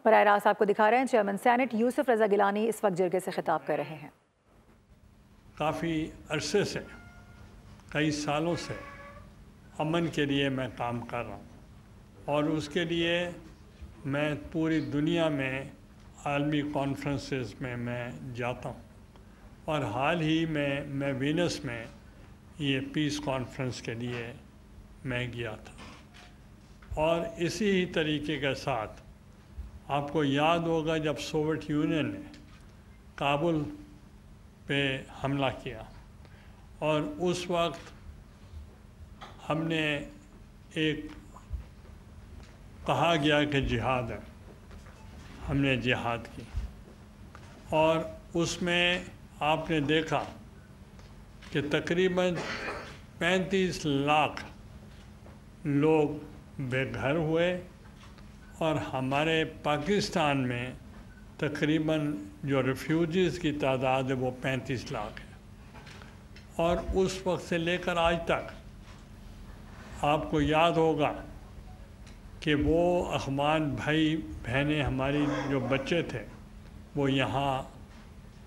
براہ راست آپ کو دکھا رہے ہیں چیئرمین سینٹ یوسف رضا گیلانی اس وقت جرگے سے خطاب کر رہے ہیں۔ کافی عرصے سے، کئی سالوں سے امن کے لیے میں کام کر رہا ہوں اور اس کے لیے میں پوری دنیا میں عالمی کانفرنسز میں جاتا ہوں، اور حال ہی میں وینس میں یہ پیس کانفرنس کے لیے میں گیا تھا۔ اور اسی ہی طریقے کے ساتھ آپ کو یاد ہوگا جب سوویت یونین نے کابل پہ حملہ کیا اور اس وقت ہم نے ایک کہا گیا کہ جہاد ہے، ہم نے جہاد کی، اور اس میں آپ نے دیکھا کہ تقریباً 35 لاکھ لوگ بے گھر ہوئے، اور ہمارے پاکستان میں تقریباً جو ریفیوجیز کی تعداد ہے وہ 35 لاکھ ہے۔ اور اس وقت سے لے کر آج تک آپ کو یاد ہوگا کہ وہ افغان بھائی بہنیں ہماری جو بچے تھے وہ یہاں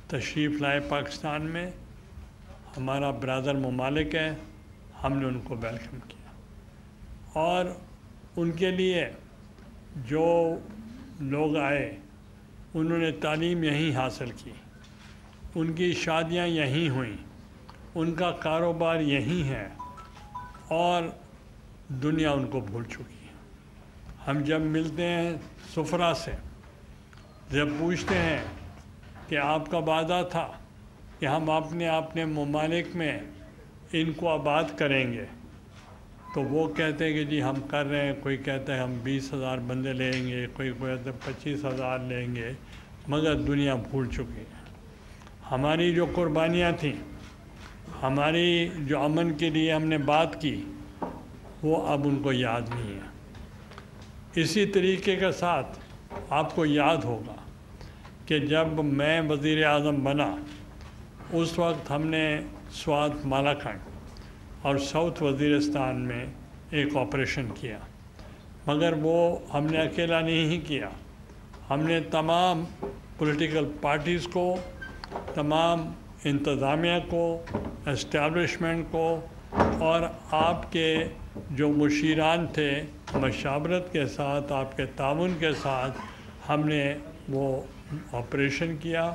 تشریف لائے پاکستان میں، ہمارا برادر ممالک ہے، ہم نے ان کو ویلکم کیا، اور ان کے لیے جو لوگ آئے انہوں نے تعلیم یہیں حاصل کی، ان کی شادیاں یہیں ہوئیں، ان کا کاروبار یہیں ہے، اور دنیا ان کو بھول چکی ہے۔ ہم جب ملتے ہیں سفرا سے، جب پوچھتے ہیں کہ آپ کا وعدہ تھا کہ ہم اپنے ممالک میں ان کو آباد کریں گے، تو وہ کہتے ہیں کہ جی ہم کر رہے ہیں، کوئی کہتا ہے ہم 20,000 بندے لیں گے، کوئی کہتا ہے 25,000 لیں گے، مگر دنیا بھول چکی ہے۔ ہماری جو قربانیاں تھیں، ہماری جو امن کے لیے ہم نے بات کی، وہ اب ان کو یاد نہیں ہے۔ اسی طریقے کے ساتھ آپ کو یاد ہوگا کہ جب میں وزیر اعظم بنا اس وقت ہم نے سوات مالاکنڈ اور ساؤتھ وزیرستان میں ایک آپریشن کیا، مگر وہ ہم نے اکیلا نہیں کیا، ہم نے تمام پولیٹیکل پارٹیز کو، تمام انتظامیہ کو، اسٹیبلشمنٹ کو، اور آپ کے جو مشیران تھے، مشاورت کے ساتھ، آپ کے تعاون کے ساتھ ہم نے وہ آپریشن کیا،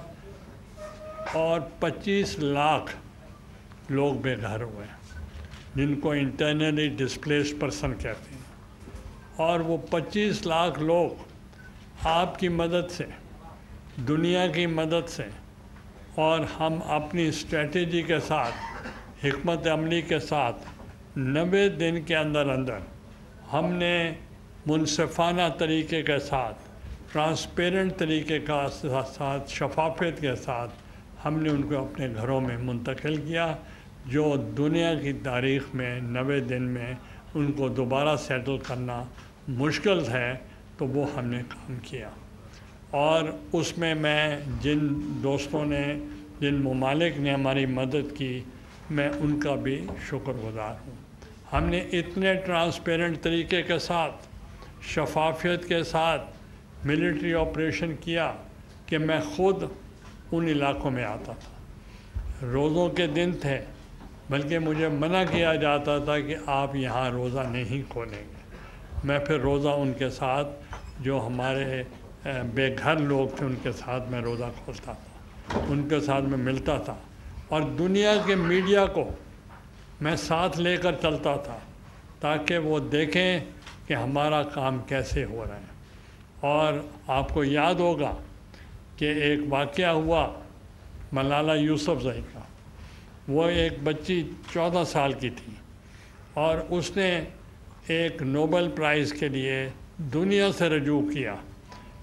اور 25 لاکھ لوگ بے گھر ہوئے جن کو انٹرنلی ڈسپلیسڈ پرسن کہتے ہیں، اور وہ 25 لاکھ لوگ آپ کی مدد سے، دنیا کی مدد سے، اور ہم اپنی اسٹریٹجی کے ساتھ، حکمت عملی کے ساتھ 90 دن کے اندر ہم نے منصفانہ طریقے کے ساتھ، ٹرانسپیرنٹ طریقے کا ساتھ، شفافیت کے ساتھ ہم نے ان کو اپنے گھروں میں منتقل کیا، جو دنیا کی تاریخ میں 90 دن میں ان کو دوبارہ سیٹل کرنا مشکل ہے، تو وہ ہم نے کام کیا۔ اور اس میں جن دوستوں نے، جن ممالک نے ہماری مدد کی، میں ان کا بھی شکر گزار ہوں۔ ہم نے اتنے ٹرانسپیرنٹ طریقے کے ساتھ، شفافیت کے ساتھ ملٹری آپریشن کیا کہ میں خود ان علاقوں میں آتا تھا۔ روزوں کے دن تھے، بلکہ مجھے منع کیا جاتا تھا کہ آپ یہاں روزہ نہیں کھولیں گے۔ میں پھر روزہ ان کے ساتھ، جو ہمارے بے گھر لوگ تھے، ان کے ساتھ میں روزہ کھولتا تھا، ان کے ساتھ میں ملتا تھا، اور دنیا کے میڈیا کو میں ساتھ لے کر چلتا تھا تاکہ وہ دیکھیں کہ ہمارا کام کیسے ہو رہا ہے۔ اور آپ کو یاد ہوگا کہ ایک واقعہ ہوا ملالہ یوسفزئی کا۔ وہ ایک بچی 14 سال کی تھی، اور اس نے ایک نوبل پرائز کے لیے دنیا سے رجوع کیا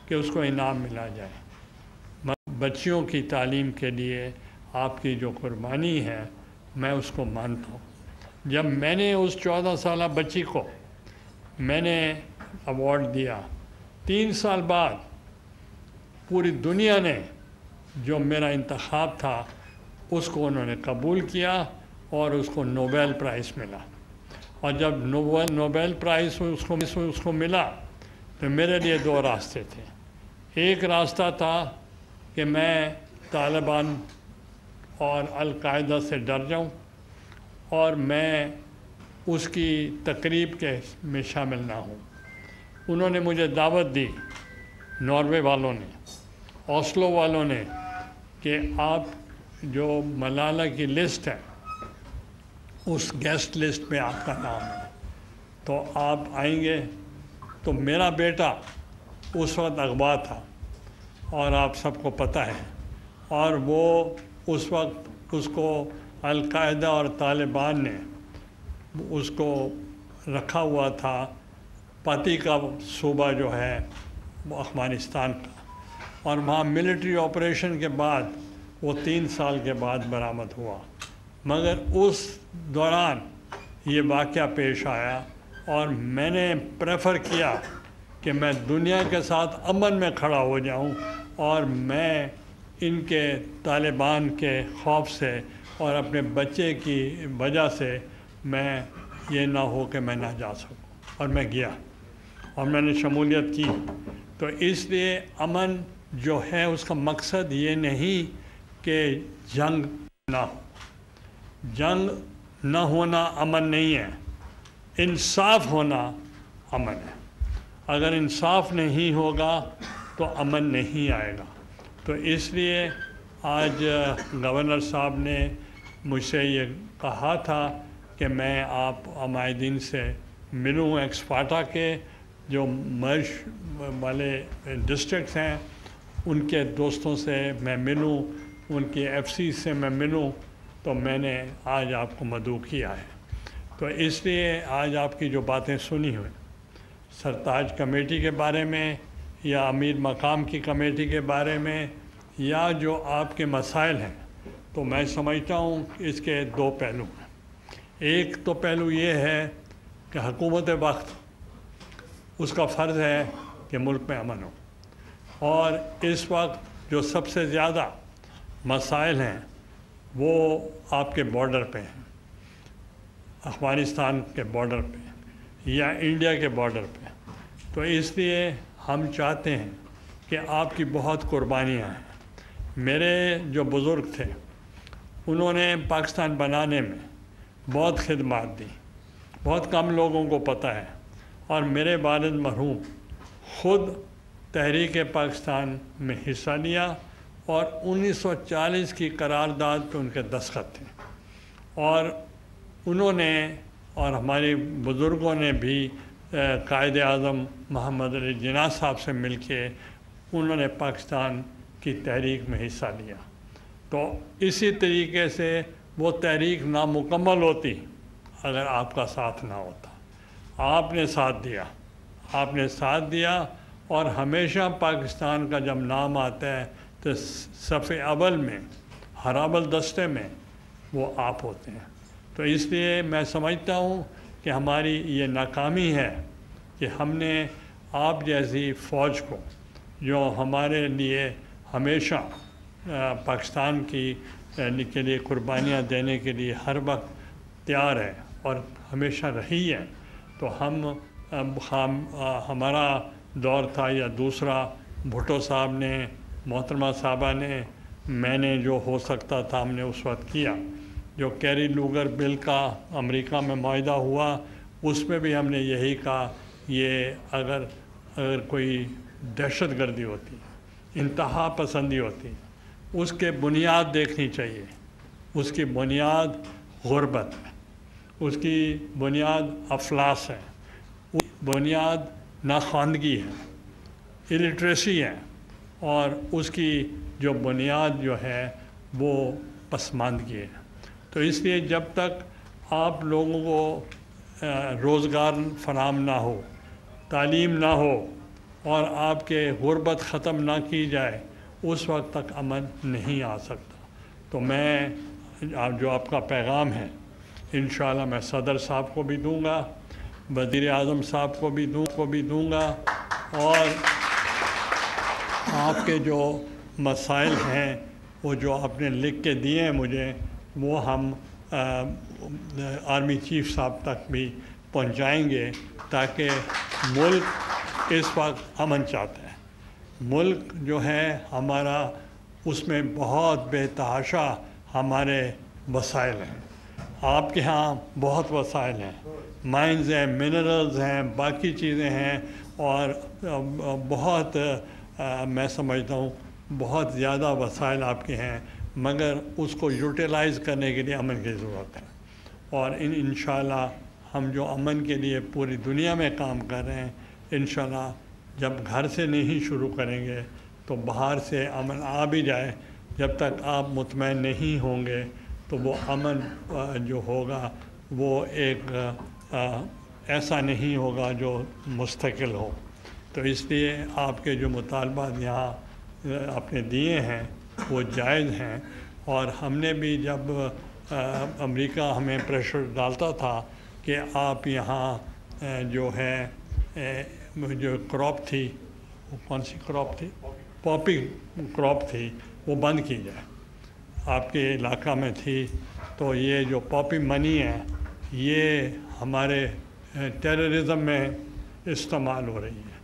کہ اس کو انعام ملا جائے۔ بچیوں کی تعلیم کے لیے آپ کی جو قربانی ہے، میں اس کو مانتا ہوں۔ جب میں نے اس 14 سالہ بچی کو میں نے ایوارڈ دیا، 3 سال بعد پوری دنیا نے جو میرا انتخاب تھا اس کو انہوں نے قبول کیا، اور اس کو نوبل پرائز ملا۔ اور جب نوبل پرائز اس کو ملا تو میرے لیے 2 راستے تھے۔ ایک راستہ تھا کہ میں طالبان اور القاعدہ سے ڈر جاؤں اور میں اس کی تقریب کے میں شامل نہ ہوں۔ انہوں نے مجھے دعوت دی، ناروے والوں نے، اوسلو والوں نے، کہ آپ جو ملالہ کی لسٹ ہے اس گیسٹ لسٹ میں آپ کا نام ہے، تو آپ آئیں گے؟ تو میرا بیٹا اس وقت اغوا تھا اور آپ سب کو پتہ ہے، اور وہ اس وقت اس کو القاعدہ اور طالبان نے اس کو رکھا ہوا تھا پاتی کا صوبہ جو ہے وہ افغانستان کا، اور وہاں ملٹری آپریشن کے بعد وہ 3 سال کے بعد برآمد ہوا، مگر اس دوران یہ واقعہ پیش آیا اور میں نے پریفر کیا کہ میں دنیا کے ساتھ امن میں کھڑا ہو جاؤں، اور میں ان کے طالبان کے خوف سے اور اپنے بچے کی وجہ سے میں یہ نہ ہو کہ میں نہ جا سکوں، اور میں گیا اور میں نے شمولیت کی۔ تو اس لیے امن جو ہے اس کا مقصد یہ نہیں کہ جنگ نہ ہو، جنگ نہ ہونا امن نہیں ہے، انصاف ہونا امن ہے۔ اگر انصاف نہیں ہوگا تو امن نہیں آئے گا۔ تو اس لیے آج گورنر صاحب نے مجھ سے یہ کہا تھا کہ میں آپ عمائدین سے ملوں، ایکسپارٹا کے جو مرش والے ڈسٹرکٹس ہیں ان کے دوستوں سے میں ملوں، ان کی ایف سی سے میں ملوں، تو میں نے آج آپ کو مدعو کیا ہے۔ تو اس لیے آج آپ کی جو باتیں سنی ہوئیں سرتاج کمیٹی کے بارے میں یا امیر مقام کی کمیٹی کے بارے میں یا جو آپ کے مسائل ہیں، تو میں سمجھتا ہوں کہ اس کے 2 پہلو ہیں۔ ایک تو پہلو یہ ہے کہ حکومت وقت اس کا فرض ہے کہ ملک میں امن ہو، اور اس وقت جو سب سے زیادہ مسائل ہیں وہ آپ کے بارڈر پہ ہیں، افغانستان کے بارڈر پہ یا انڈیا کے بارڈر پہ۔ تو اس لیے ہم چاہتے ہیں کہ آپ کی بہت قربانیاں ہیں۔ میرے جو بزرگ تھے انہوں نے پاکستان بنانے میں بہت خدمات دی، بہت کم لوگوں کو پتہ ہے، اور میرے والد مرحوم خود تحریک پاکستان میں حصہ لیا اور 1940 کی قرارداد پہ ان کے دستخط تھے، اور انہوں نے اور ہمارے بزرگوں نے بھی قائد اعظم محمد علی جناح صاحب سے مل کے انہوں نے پاکستان کی تحریک میں حصہ لیا۔ تو اسی طریقے سے وہ تحریک نامکمل ہوتی اگر آپ کا ساتھ نہ ہوتا۔ آپ نے ساتھ دیا، آپ نے ساتھ دیا، اور ہمیشہ پاکستان کا جب نام آتا ہے تو صف اول میں، ہر اول دستے میں وہ آپ ہوتے ہیں۔ تو اس لیے میں سمجھتا ہوں کہ ہماری یہ ناکامی ہے کہ ہم نے آپ جیسی فوج کو جو ہمارے لیے ہمیشہ پاکستان کی کے لیے قربانیاں دینے کے لیے ہر وقت تیار ہے اور ہمیشہ رہی ہے، تو ہمارا دور تھا یا دوسرا، بھٹو صاحب نے، محترمہ صاحبہ نے، میں نے جو ہو سکتا تھا ہم نے اس وقت کیا۔ جو کیری لوگر بل کا امریکہ میں معاہدہ ہوا اس میں بھی ہم نے یہی کہا، یہ اگر کوئی دہشت گردی ہوتی، انتہا پسندی ہوتی، اس کے بنیاد دیکھنی چاہیے۔ اس کی بنیاد غربت ہے، اس کی بنیاد افلاس ہے، بنیاد ناخواندگی ہے، الٹریسی ہے، اور اس کی جو بنیاد جو ہے وہ پسماندگی ہے۔ تو اس لیے جب تک آپ لوگوں کو روزگار فراہم نہ ہو، تعلیم نہ ہو، اور آپ کے غربت ختم نہ کی جائے، اس وقت تک امن نہیں آ سکتا۔ تو میں جو آپ کا پیغام ہے انشاءاللہ میں صدر صاحب کو بھی دوں گا، وزیر اعظم صاحب کو بھی دوں گا، اور آپ کے جو مسائل ہیں وہ جو آپ نے لکھ کے دیے ہیں مجھے، وہ ہم آرمی چیف صاحب تک بھی پہنچائیں گے، تاکہ ملک اس وقت امن چاہتا ہے۔ ملک جو ہے ہمارا اس میں بہت بے تحاشا ہمارے وسائل ہیں. آپ کے ہاں بہت وسائل ہیں, مائنز ہیں, منرلز ہیں, باقی چیزیں ہیں, اور بہت میں سمجھتا ہوں بہت زیادہ وسائل آپ کے ہیں, مگر اس کو یوٹیلائز کرنے کے لیے امن کی ضرورت ہے. اور انشاءاللہ ہم جو امن کے لیے پوری دنیا میں کام کر رہے ہیں, انشاءاللہ جب گھر سے نہیں شروع کریں گے تو باہر سے امن آ بھی جائے. جب تک آپ مطمئن نہیں ہوں گے تو وہ امن جو ہوگا وہ ایک ایسا نہیں ہوگا جو مستقل ہو. تو اس لیے آپ کے جو مطالبات یہاں آپ نے دیے ہیں وہ جائز ہیں. اور ہم نے بھی جب امریکہ ہمیں پریشر ڈالتا تھا کہ آپ یہاں جو ہے جو کراپ تھی, وہ کون سی کراپ تھی, پاپی کراپ تھی, وہ بند کی جائے. آپ کے علاقہ میں تھی, تو یہ جو پاپی منی ہے یہ ہمارے ٹیررزم میں استعمال ہو رہی ہے.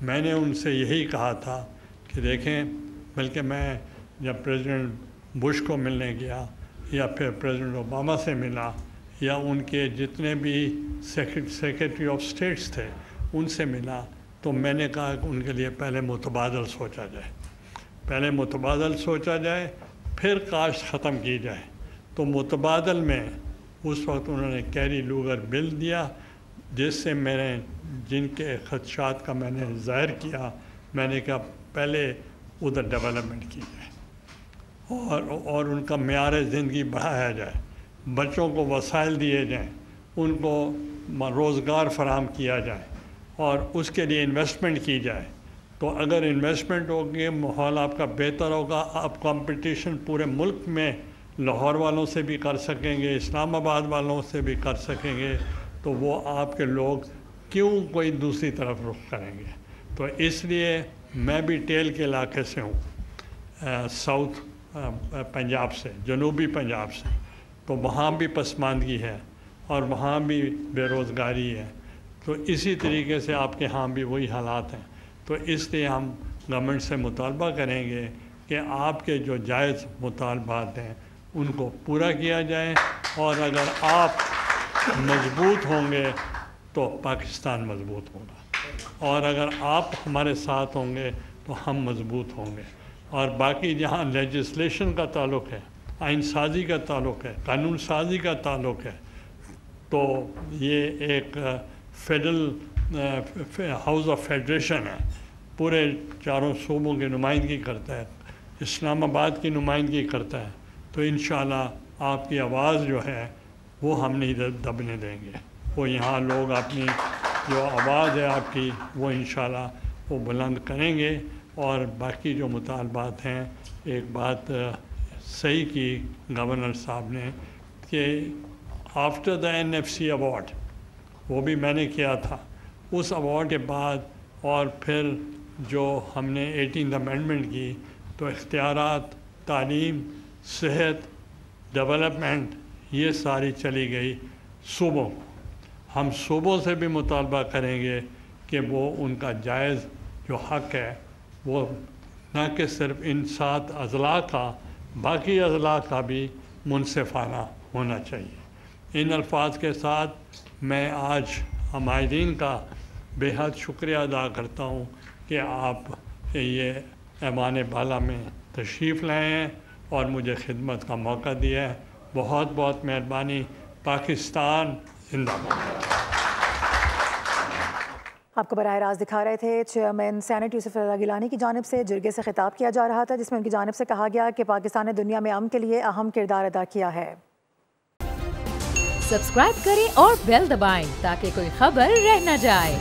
میں نے ان سے یہی کہا تھا کہ دیکھیں, بلکہ میں جب پریزیڈنٹ بش کو ملنے گیا یا پھر پریزیڈنٹ اوباما سے ملا یا ان کے جتنے بھی سیکریٹری آف اسٹیٹس تھے ان سے ملا, تو میں نے کہا کہ ان کے لیے پہلے متبادل سوچا جائے, پہلے متبادل سوچا جائے, پھر کاشت ختم کی جائے. تو متبادل میں اس وقت انہوں نے کیری لوگر بل دیا, جس سے میں نے جن کے خدشات کا میں نے ظاہر کیا, میں نے کہا پہلے ادھر ڈیولپمنٹ کی جائے اور ان کا معیار زندگی بڑھایا جائے, بچوں کو وسائل دیے جائیں, ان کو روزگار فراہم کیا جائے اور اس کے لیے انویسٹمنٹ کی جائے. تو اگر انویسٹمنٹ ہوگی, ماحول آپ کا بہتر ہوگا, آپ کمپٹیشن پورے ملک میں لاہور والوں سے بھی کر سکیں گے, اسلام آباد والوں سے بھی کر سکیں گے, تو وہ آپ کے لوگ کیوں کوئی دوسری طرف رخ کریں گے. تو اس لیے میں بھی ٹیل کے علاقے سے ہوں, ساؤتھ پنجاب سے, جنوبی پنجاب سے, تو وہاں بھی پسماندگی ہے اور وہاں بھی بے روزگاری ہے. تو اسی طریقے سے آپ کے ہاں بھی وہی حالات ہیں. تو اس لیے ہم گورنمنٹ سے مطالبہ کریں گے کہ آپ کے جو جائز مطالبات ہیں ان کو پورا کیا جائے, اور اگر آپ مضبوط ہوں گے تو پاکستان مضبوط ہوگا, اور اگر آپ ہمارے ساتھ ہوں گے تو ہم مضبوط ہوں گے. اور باقی جہاں لیجسلیشن کا تعلق ہے, آئین سازی کا تعلق ہے, قانون سازی کا تعلق ہے, تو یہ ایک فیڈرل ہاؤس آف فیڈریشن ہے, پورے چاروں صوبوں کی نمائندگی کرتا ہے, اسلام آباد کی نمائندگی کرتا ہے. تو انشاءاللہ آپ کی آواز جو ہے وہ ہم نہیں دبنے دیں گے. وہ یہاں لوگ اپنی جو آواز ہے آپ کی وہ انشاءاللہ وہ بلند کریں گے. اور باقی جو مطالبات ہیں, ایک بات صحیح کی گورنر صاحب نے کہ آفٹر دا NFC ایوارڈ, وہ بھی میں نے کیا تھا, اس ایوارڈ کے بعد اور پھر جو ہم نے 18th امینڈمنٹ کی, تو اختیارات, تعلیم, صحت, ڈیولپمنٹ, یہ ساری چلی گئی صوبوں کو. ہم صوبوں سے بھی مطالبہ کریں گے کہ وہ ان کا جائز جو حق ہے وہ نہ کہ صرف ان 7 اضلاع کا, باقی اضلاع کا بھی منصفانہ ہونا چاہیے. ان الفاظ کے ساتھ میں آج ہمارین کا بے حد شکریہ ادا کرتا ہوں کہ آپ یہ ایوان بالا میں تشریف لائے ہیں اور مجھے خدمت کا موقع دیا ہے. بہت بہت مہربانی. پاکستان زندہ باد. آپ کو براہ راست دکھا رہے تھے چیئرمین سینٹ یوسف رضا گیلانی کی جانب سے جرگے سے خطاب کیا جا رہا تھا, جس میں ان کی جانب سے کہا گیا کہ پاکستان نے دنیا میں امن کے لیے اہم کردار ادا کیا ہے. سبسکرائب کریں اور بیل دبائیں تاکہ کوئی خبر رہ نہ جائے.